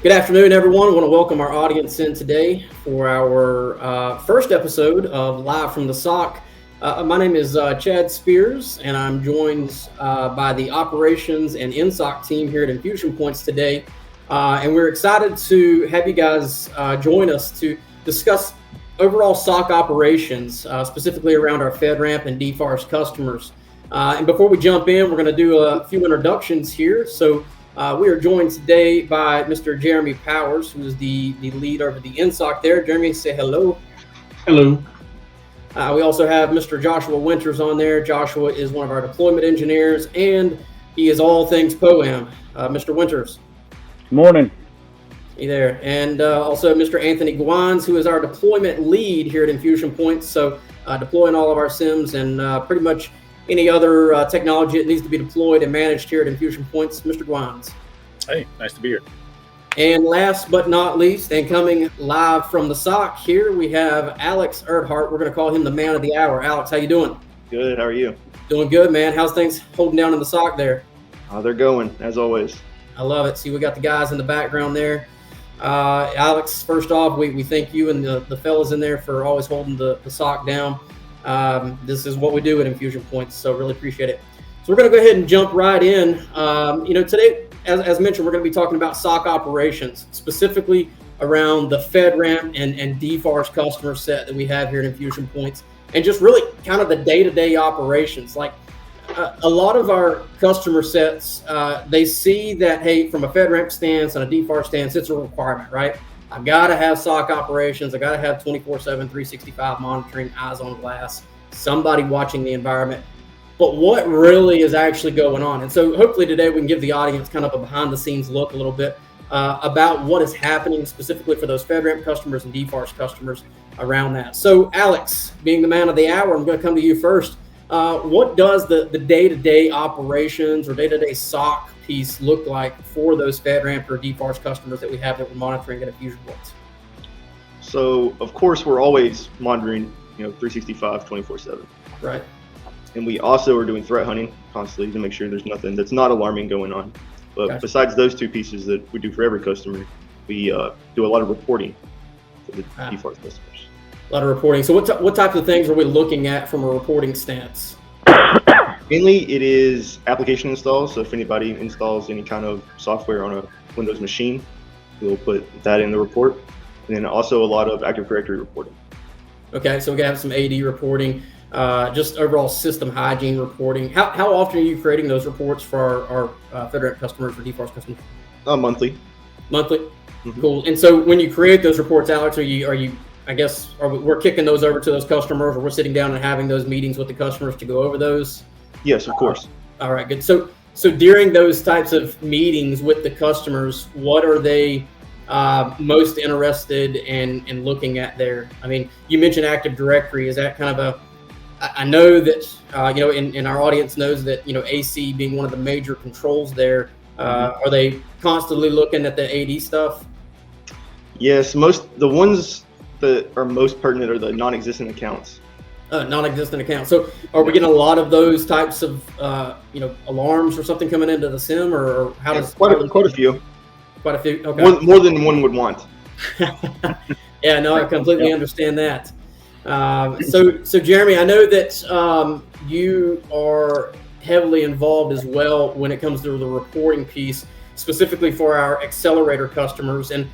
Good afternoon, everyone. I want to welcome our audience in today for our first episode of Live from the SOC. My name is Chad Spears, and I'm joined by the Operations and SOC team here at InfusionPoints today. And we're excited to have you guys join us to discuss overall SOC operations, specifically around our FedRAMP and DFARS customers. And before we jump in, we're going to do a few introductions here. So we are joined today by Mr. Jeremy Powers, who is the lead over the SOC there. Jeremy, say hello. Hello. We also have Mr. Joshua Winters on there. Joshua is one of our deployment engineers, and he is all things POAM. Mr. Winters. Good morning. Hey there. And also Mr. Anthony Gwines, who is our deployment lead here at InfusionPoints. So deploying all of our SIMs and pretty much any other technology that needs to be deployed and managed here at InfusionPoints. Mr. Gwines. Hey, nice to be here. And last but not least, and coming live from the SOC here, we have Alex Erdhart. We're going to call him the man of the hour. Alex, how you doing? Good. How are you? Doing good, man. How's things holding down in the SOC there? They're going, as always. I love it. See, we got the guys in the background there. Alex, first off, we thank you and the fellas in there for always holding the SOC down. This is what we do at InfusionPoints, so really appreciate it. So we're going to go ahead and jump right in. Today, as mentioned, we're going to be talking about SOC operations, specifically around the FedRAMP and DFARS customer set that we have here at InfusionPoints, and just really kind of the day-to-day operations. Like a lot of our customer sets, they see that, hey, from a FedRAMP stance and a DFARS stance, it's a requirement, right? I've got to have SOC operations. I've got to have 24/7, 365 monitoring, eyes on glass, somebody watching the environment. But what really is actually going on? And so hopefully today we can give the audience kind of a behind the scenes look a little bit about what is happening specifically for those FedRAMP customers and DFARS customers around that. So Alex, being the man of the hour, I'm going to come to you first. What does the day-to-day operations or day-to-day SOC piece look like for those FedRAMP or DFARS customers that we have that we're monitoring at InfusionPoints? So, of course, we're always monitoring, 365, 24/7. Right. And we also are doing threat hunting constantly to make sure there's nothing that's not alarming going on. But Gotcha. Besides those two pieces that we do for every customer, we do a lot of reporting for the DFARS customers. A lot of reporting. So what types of things are we looking at from a reporting stance? Mainly, it is application installs. So if anybody installs any kind of software on a Windows machine, we'll put that in the report. And then also a lot of Active Directory reporting. Okay, so we have some AD reporting, just overall system hygiene reporting. How often are you creating those reports for our FedRAMP customers or DFARS customers? Monthly. Monthly? Mm-hmm. Cool. And so when you create those reports, Alex, we're kicking those over to those customers, or we're sitting down and having those meetings with the customers to go over those? Yes, of course. All right, good. So during those types of meetings with the customers, what are they most interested in looking at there? I mean, you mentioned Active Directory. Is that kind of I know that, in our audience knows that, AC being one of the major controls there, are they constantly looking at the AD stuff? Yes, the ones that are most pertinent are the non-existent accounts. Non-existent accounts. So are we getting a lot of those types of, alarms or something coming into the SIM, or how does quite a few? Quite a few. Okay. More than one would want. Yeah, no, I completely understand that. So Jeremy, I know that you are heavily involved as well when it comes to the reporting piece, specifically for our accelerator customers. And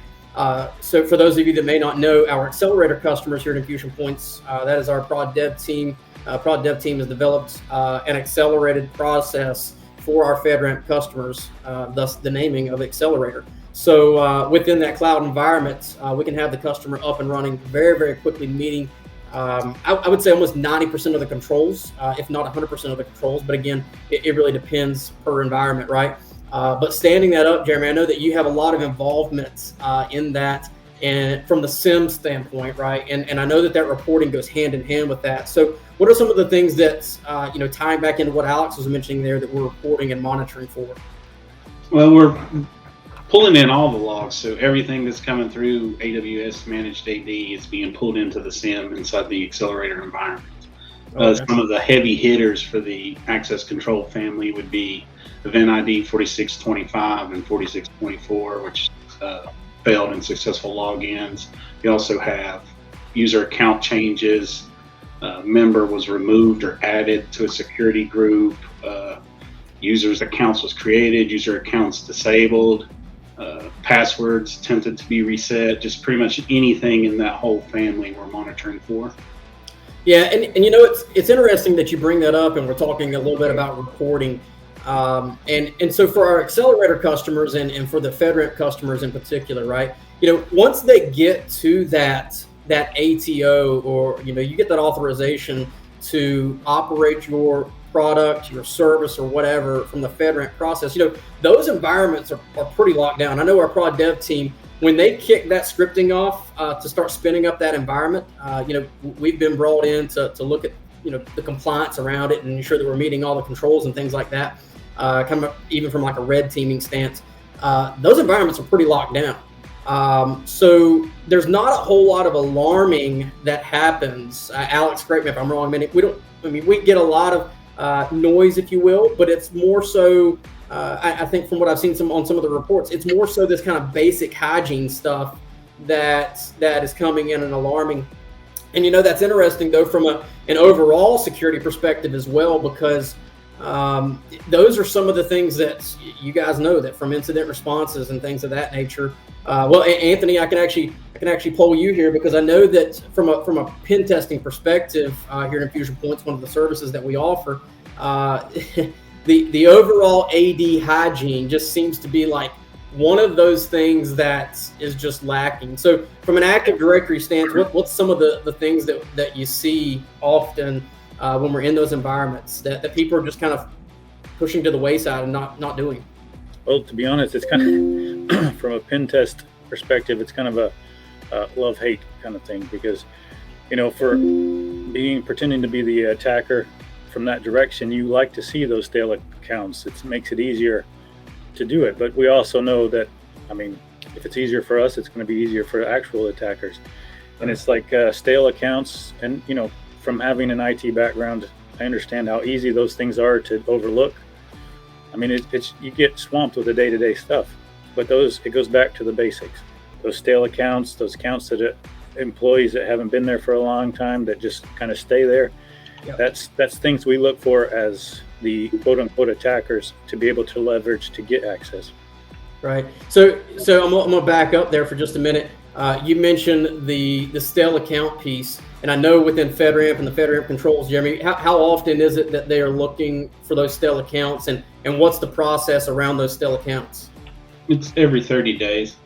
so for those of you that may not know, our accelerator customers here at InfusionPoints, that is our prod dev team. Prod dev team has developed an accelerated process for our FedRAMP customers, thus the naming of accelerator. So within that cloud environment, we can have the customer up and running very, very quickly, meeting I would say almost 90% of the controls, if not 100% of the controls. But again, it really depends per environment, right? But standing that up, Jeremy, I know that you have a lot of involvement in that, and from the SIM standpoint, right? And I know that reporting goes hand in hand with that. So what are some of the things that, tying back into what Alex was mentioning there, that we're reporting and monitoring for? Well, we're pulling in all the logs, so everything that's coming through AWS Managed AD is being pulled into the SIM inside the accelerator environment. Okay. Some of the heavy hitters for the access control family would be Event ID 4625 and 4624, which failed and successful logins. You also have user account changes. Member was removed or added to a security group. Users' accounts was created, user accounts disabled, passwords attempted to be reset, just pretty much anything in that whole family we're monitoring for. Yeah, and it's interesting that you bring that up, and we're talking a little bit about reporting. And so for our accelerator customers and for the FedRAMP customers in particular, right? Once they get to that ATO, or you get that authorization to operate your product, your service, or whatever from the FedRAMP process, those environments are pretty locked down. I know our prod dev team, when they kick that scripting off to start spinning up that environment, we've been brought in to look at the compliance around it and ensure that we're meeting all the controls and things like that. Kind of even from like a red teaming stance, those environments are pretty locked down. So there's not a whole lot of alarming that happens. Alex, correct me if I'm wrong. We get a lot of noise, if you will, but it's more so. I think from what I've seen on some of the reports, it's more so this kind of basic hygiene stuff that is coming in and alarming. And that's interesting though from an overall security perspective as well, because those are some of the things that you guys know that from incident responses and things of that nature. Well, Anthony, I can actually poll you here, because I know that from a pen testing perspective here at InfusionPoints, one of the services that we offer, the overall AD hygiene just seems to be like one of those things that is just lacking. So from an Active Directory stance, what's some of the things that you see often when we're in those environments that people are just kind of pushing to the wayside and not doing? Well, to be honest, it's kind of from a pen test perspective, it's kind of a love-hate kind of thing, because for pretending to be the attacker from that direction, you like to see those stale accounts. It makes it easier to do it, but we also know that if it's easier for us, it's going to be easier for actual attackers. And it's like stale accounts, and from having an IT background, I understand how easy those things are to overlook. You get swamped with the day-to-day stuff, but it goes back to the basics. Those stale accounts, those accounts that employees that haven't been there for a long time that just kind of stay there. Yep. That's things we look for as the quote-unquote attackers to be able to leverage to get access. Right. So I'm gonna back up there for just a minute. You mentioned the stale account piece, and I know within FedRAMP and the FedRAMP controls, Jeremy, how often is it that they are looking for those stale accounts, and what's the process around those stale accounts? It's every 30 days.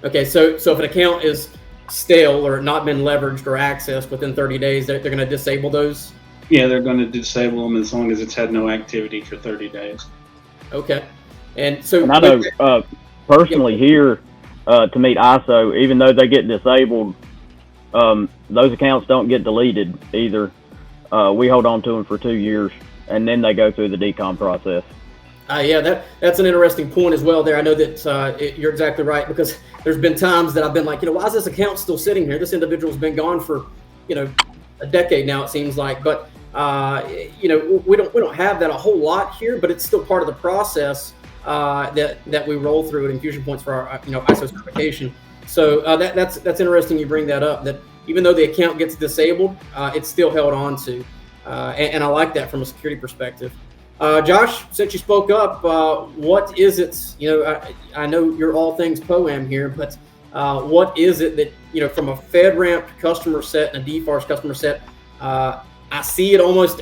Okay, so if an account is stale or not been leveraged or accessed within 30 days, they're going to disable those? Yeah, they're going to disable them as long as it's had no activity for 30 days. Okay. And so I know personally here to meet ISO, even though they get disabled, those accounts don't get deleted either. We hold on to them for 2 years, and then they go through the decom process. Yeah, that's an interesting point as well there. I know that you're exactly right, because there's been times that I've been like, why is this account still sitting here? This individual's been gone for, a decade now, it seems like. But, we don't have that a whole lot here, but it's still part of the process that we roll through at InfusionPoints for our, ISO certification. So that's interesting you bring that up, that even though the account gets disabled, it's still held on to. And I like that from a security perspective. Josh, since you spoke up, what is it, I know you're all things POAM here, but what is it that, from a FedRAMP customer set and a DFARS customer set, I see it almost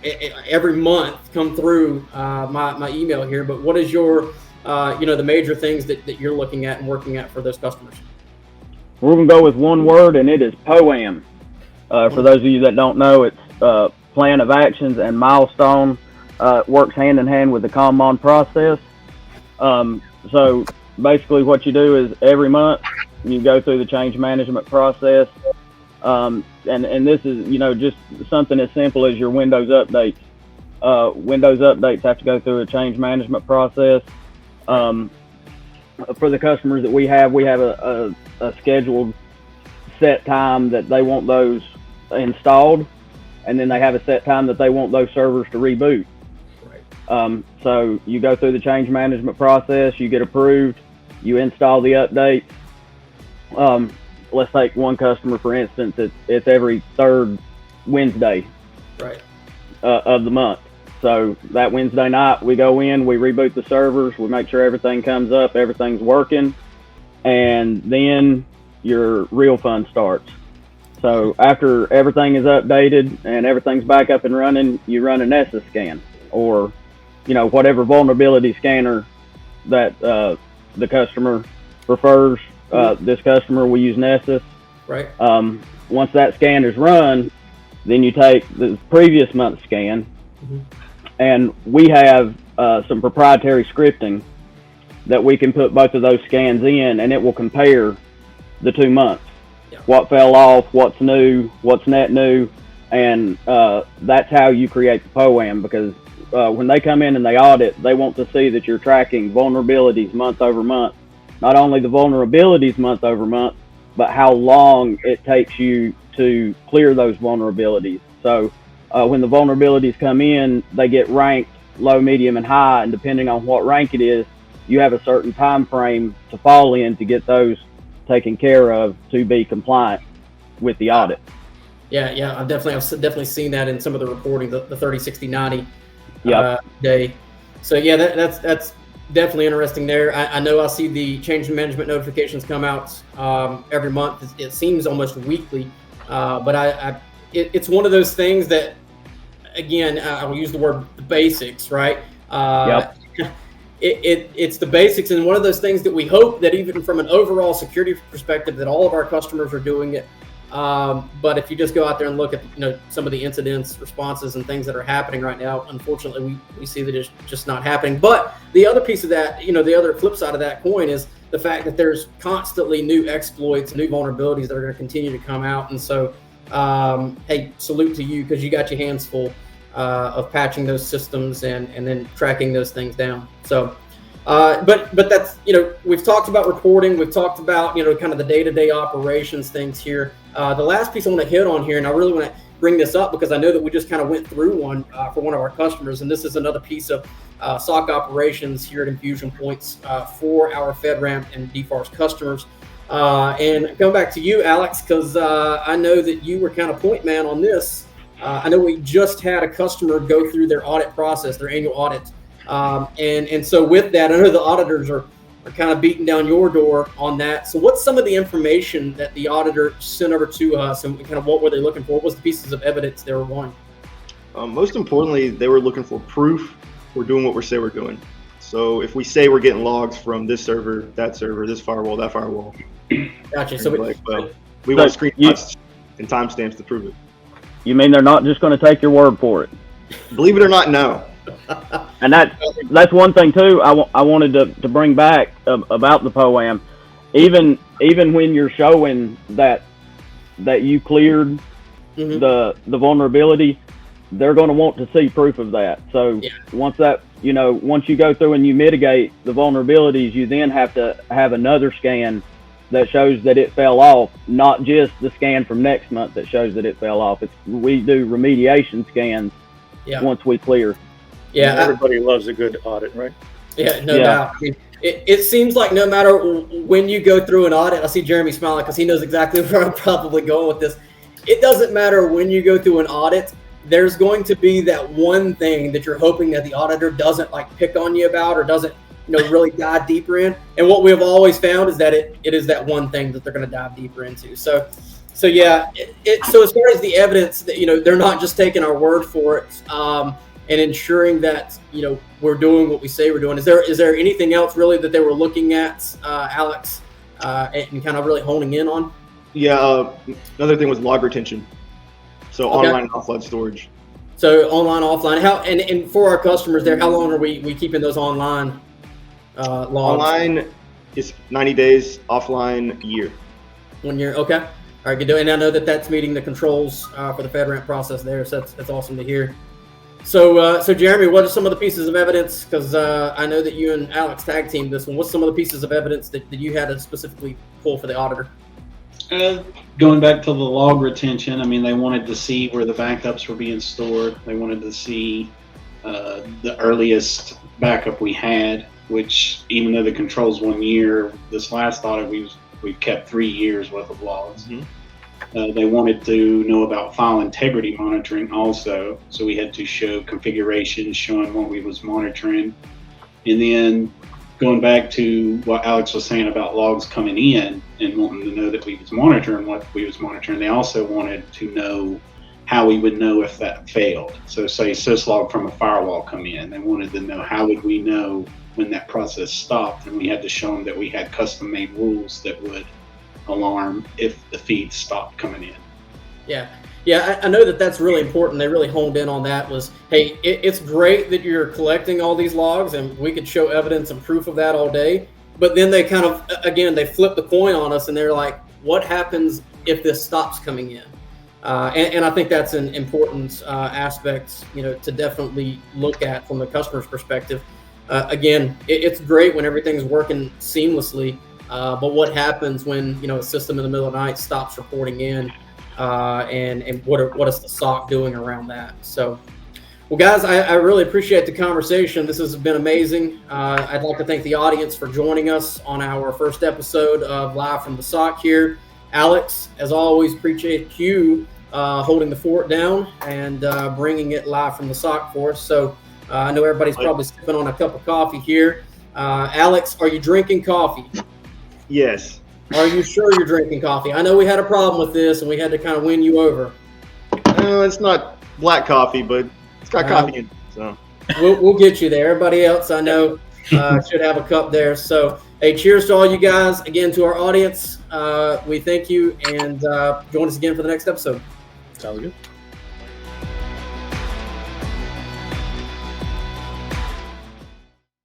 every month come through my email here, but what is your, the major things that you're looking at and working at for those customers? We're going to go with one word, and it is POAM. For those of you that don't know, it's Plan of Actions and Milestone. Works hand in hand with the COMMON process. So basically what you do is every month you go through the change management process. And this is, just something as simple as your Windows updates. Windows updates have to go through a change management process. For the customers that we have a scheduled set time that they want those installed, and then they have a set time that they want those servers to reboot. So you go through the change management process, you get approved, you install the updates, let's take one customer, for instance, it's every third Wednesday Right. Of the month. So that Wednesday night, we go in, we reboot the servers, we make sure everything comes up, everything's working, and then your real fun starts. So after everything is updated and everything's back up and running, you run a Nessus scan, or whatever vulnerability scanner that the customer prefers. This customer will use Nessus. Right. Once that scan is run, then you take the previous month's scan, and we have some proprietary scripting that we can put both of those scans in, and it will compare the 2 months. Yeah. What fell off, what's new, what's net new, and that's how you create the POAM, because when they come in and they audit, they want to see that you're tracking vulnerabilities month over month. Not only the vulnerabilities month over month, but how long it takes you to clear those vulnerabilities. So when the vulnerabilities come in, they get ranked low, medium, and high, and depending on what rank it is, you have a certain time frame to fall in to get those taken care of to be compliant with the audit. Yeah, I've definitely seen that in some of the reporting, the 30, 60, 90 day. So yeah, that's definitely interesting there. I know I see the change management notifications come out every month. It seems almost weekly, but it's one of those things that, again, I will use the word basics, right? It's the basics, and one of those things that we hope that even from an overall security perspective that all of our customers are doing it. But if you just go out there and look at some of the incidents, responses, and things that are happening right now, unfortunately we see that it's just not happening. But the other piece of that, the other flip side of that coin is the fact that there's constantly new exploits, new vulnerabilities that are going to continue to come out. And so, hey, salute to you, because you got your hands full of patching those systems and then tracking those things down. So, but that's, we've talked about reporting, we've talked about, kind of the day-to-day operations things here. The last piece I want to hit on here, and I really want to bring this up because I know that we just kind of went through one for one of our customers, and this is another piece of SOC operations here at InfusionPoints for our FedRAMP and DFARS customers. And going back to you, Alex, because I know that you were kind of point man on this. I know we just had a customer go through their audit process, their annual audit. And so with that, I know the auditors are kind of beating down your door on that. So what's some of the information that the auditor sent over to us, and kind of what were they looking for? What was the pieces of evidence they were wanting? Most importantly, they were looking for proof we're doing what we say we're doing. So if we say we're getting logs from this server, this firewall, that firewall. Gotcha. So we want screenshots and timestamps to prove it. You mean they're not just going to take your word for it? Believe it or not, no. And that's one thing too. I wanted to bring back about the POAM. Even when you're showing that you cleared the vulnerability, they're going to want to see proof of that. So once you go through and you mitigate the vulnerabilities, you then have to have another scan that shows that it fell off, not just the scan from next month that shows that it fell off. We do remediation scans once we clear. Yeah, everybody loves a good audit, right? Yeah, no doubt. I mean, it seems like no matter when you go through an audit, I see Jeremy smiling because he knows exactly where I'm probably going with this. It doesn't matter when you go through an audit, there's going to be that one thing that you're hoping that the auditor doesn't pick on you about or doesn't really dive deeper in. And what we have always found is that it is that one thing that they're going to dive deeper into. So yeah, so as far as the evidence that, they're not just taking our word for it, and ensuring that, we're doing what we say we're doing. Is there anything else really that they were looking at, Alex, and kind of really honing in on? Yeah, another thing was log retention. So online and offline storage. So online, offline. How and for our customers there, how long are we keeping those online logs? Online is 90 days, offline a year. 1 year. Okay. All right, good. And I know that's meeting the controls for the FedRAMP process there. So that's awesome to hear. So Jeremy, what are some of the pieces of evidence? Because I know that you and Alex tag teamed this one. What's some of the pieces of evidence that you had to specifically pull for the auditor? Going back to the log retention, I mean, they wanted to see where the backups were being stored. They wanted to see the earliest backup we had, which even though the control's 1 year, this last audit we was We kept 3 years worth of logs. Mm-hmm. They wanted to know about file integrity monitoring also, so we had to show configurations showing what we was monitoring. And then going back to what Alex was saying about logs coming in and wanting to know that we was monitoring what we was monitoring, they also wanted to know how we would know if that failed. So say syslog from a firewall come in, they wanted to know how would we know when that process stopped, and we had to show them that we had custom made rules that would alarm if the feed stopped coming in. Yeah, I know that's really important. They really honed in on that was, hey, it's great that you're collecting all these logs and we could show evidence and proof of that all day. But then they kind of, again, they flip the coin on us and they're like, what happens if this stops coming in? And I think that's an important aspect, to definitely look at from the customer's perspective. Again, it's great when everything's working seamlessly, but what happens when, a system in the middle of the night stops reporting in? And what is the SOC doing around that? So, well, guys, I really appreciate the conversation. This has been amazing. I'd like to thank the audience for joining us on our first episode of Live from the SOC here. Alex, as always, appreciate you holding the fort down and bringing it live from the SOC for us. So I know everybody's probably sipping on a cup of coffee here. Alex, are you drinking coffee? Yes. Are you sure you're drinking coffee? I know we had a problem with this and we had to kind of win you over. No, it's not black coffee, but it's got coffee in it. So we'll get you there. Everybody else I know should have a cup there. So, hey, cheers to all you guys. Again, to our audience, we thank you and join us again for the next episode. Sounds good.